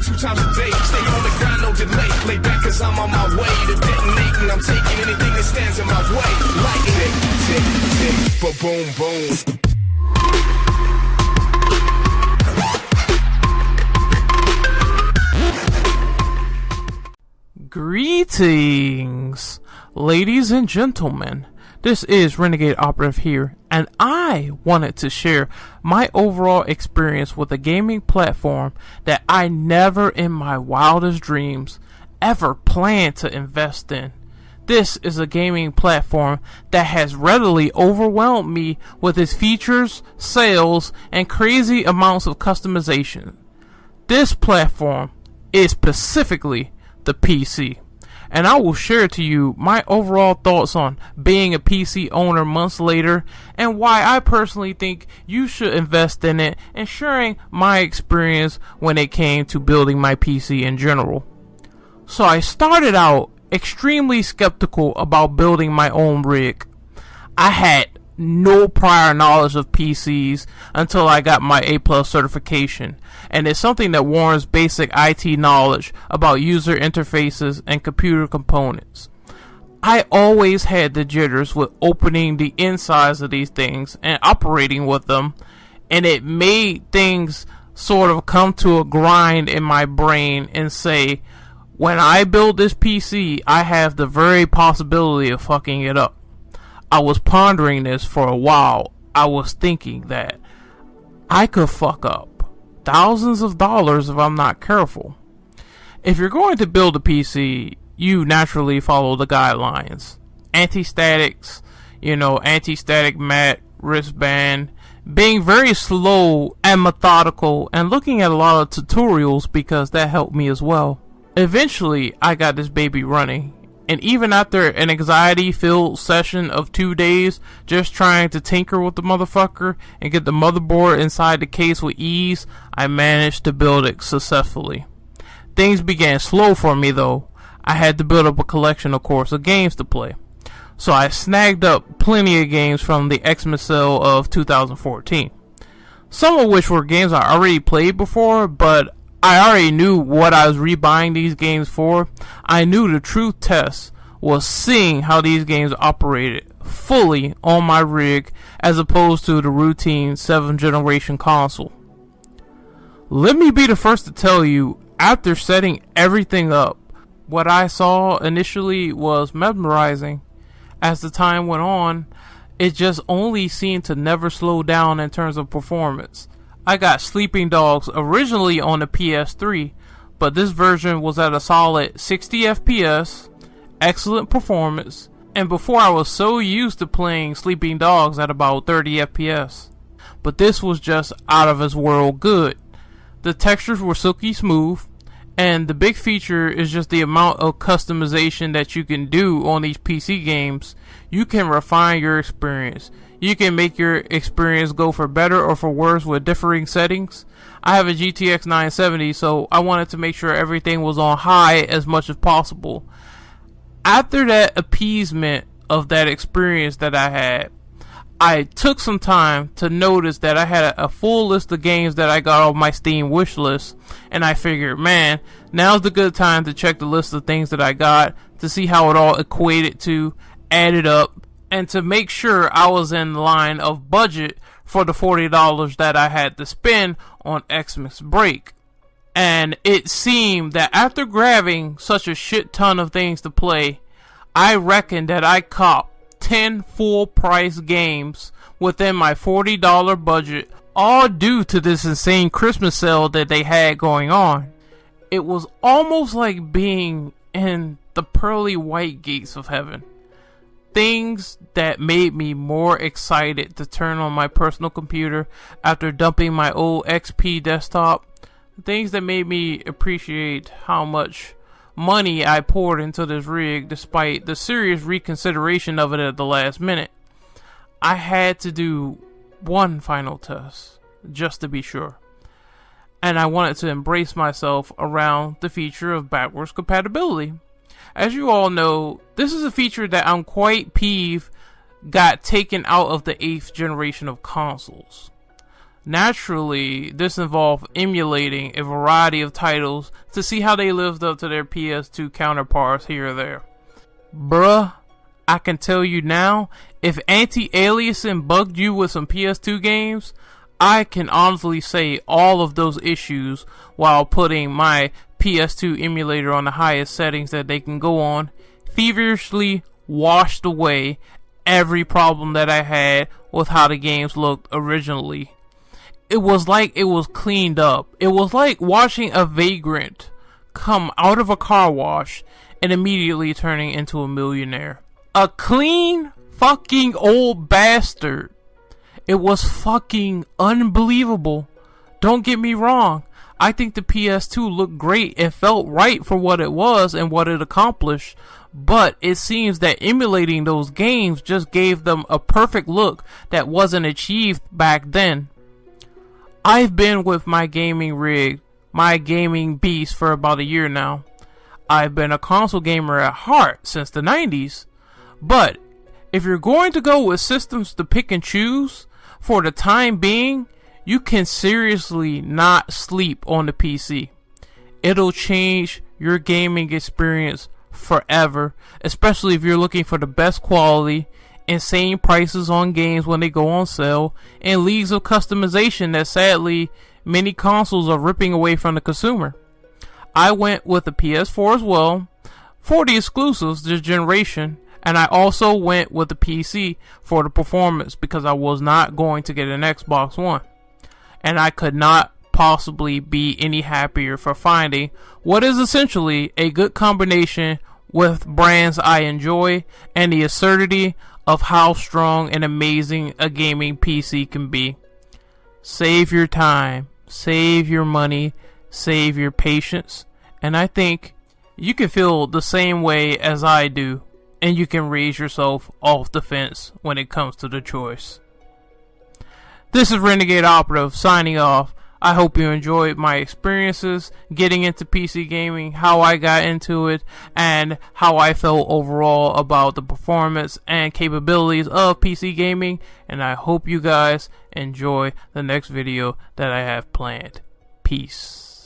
2 times a day. Stay on the grind, no delay. Lay back cause I'm on my way to detonating. I'm taking anything that stands in my way. Like tick, tick, tick, ba-boom, boom. Greetings, ladies and gentlemen. This is Renegade Operative here, and I wanted to share my overall experience with a gaming platform that I never in my wildest dreams ever planned to invest in. This is a gaming platform that has readily overwhelmed me with its features, sales, and crazy amounts of customization. This platform is specifically the PC, and I will share to you my overall thoughts on being a PC owner months later and why I personally think you should invest in it, and sharing my experience when it came to building my PC in general. So I started out extremely skeptical about building my own rig. I had no prior knowledge of PCs until I got my A+ certification, and it's something that warrants basic IT knowledge about user interfaces and computer components. I always had the jitters with opening the insides of these things and operating with them, and it made things sort of come to a grind in my brain and say, when I build this PC, I have the very possibility of fucking it up. I was pondering this for a while. I was thinking that I could fuck up thousands of dollars if I'm not careful. If you're going to build a PC, you naturally follow the guidelines. Anti-statics, anti-static mat, wristband, being very slow and methodical, and looking at a lot of tutorials because that helped me as well. Eventually, I got this baby running. And even after an anxiety-filled session of 2 days just trying to tinker with the motherfucker and get the motherboard inside the case with ease, I managed to build it successfully. Things began slow for me though. I had to build up a collection, of course, of games to play. So I snagged up plenty of games from the Xmas sale of 2014. Some of which were games I already played before, but I already knew what I was rebuying these games for. I knew the true test was seeing how these games operated fully on my rig as opposed to the routine 7th generation console. Let me be the first to tell you, after setting everything up, what I saw initially was mesmerizing. As the time went on, it just only seemed to never slow down in terms of performance. I got Sleeping Dogs originally on the PS3, but this version was at a solid 60 FPS, excellent performance, and before I was so used to playing Sleeping Dogs at about 30 FPS. But this was just out of this world good. The textures were silky smooth, and the big feature is just the amount of customization that you can do on these PC games. You can refine your experience. You can make your experience go for better or for worse with differing settings. I have a GTX 970, so I wanted to make sure everything was on high as much as possible. After that appeasement of that experience that I had, I took some time to notice that I had a full list of games that I got on my Steam wish list, and I figured, man, now's the good time to check the list of things that I got to see how it all equated to, added up, and to make sure I was in line of budget for the $40 that I had to spend on Xmas break. And it seemed that after grabbing such a shit ton of things to play, I reckoned that I copped 10 full price games within my $40 budget, all due to this insane Christmas sale that they had going on. It was almost like being in the pearly white gates of heaven. Things that made me more excited to turn on my personal computer after dumping my old XP desktop. Things that made me appreciate how much money I poured into this rig despite the serious reconsideration of it at the last minute. I had to do one final test just to be sure. And I wanted to embrace myself around the feature of backwards compatibility. As you all know, this is a feature that I'm quite peeved got taken out of the 8th generation of consoles. Naturally, this involved emulating a variety of titles to see how they lived up to their PS2 counterparts here or there. Bruh, I can tell you now, if anti-aliasing bugged you with some PS2 games, I can honestly say all of those issues while putting my PS2 emulator on the highest settings that they can go on, feverishly washed away every problem that I had with how the games looked originally. It was like it was cleaned up. It was like watching a vagrant come out of a car wash and immediately turning into a millionaire. A clean fucking old bastard. It was fucking unbelievable. Don't get me wrong. I think the PS2 looked great and felt right for what it was and what it accomplished. But it seems that emulating those games just gave them a perfect look that wasn't achieved back then. I've been with my gaming rig, my gaming beast, for about a year now. I've been a console gamer at heart since the 90s. But if you're going to go with systems to pick and choose, for the time being, you can seriously not sleep on the PC. It'll change your gaming experience forever, especially if you're looking for the best quality, insane prices on games when they go on sale, and leagues of customization that sadly many consoles are ripping away from the consumer. I went with the PS4 as well for the exclusives this generation, and I also went with the PC for the performance because I was not going to get an Xbox One. And I could not possibly be any happier for finding what is essentially a good combination with brands I enjoy and the absurdity of how strong and amazing a gaming PC can be. Save your time, save your money, save your patience, and I think you can feel the same way as I do, and you can raise yourself off the fence when it comes to the choice. This is Renegade Operative signing off. I hope you enjoyed my experiences getting into PC gaming, how I got into it, and how I felt overall about the performance and capabilities of PC gaming. And I hope you guys enjoy the next video that I have planned. Peace.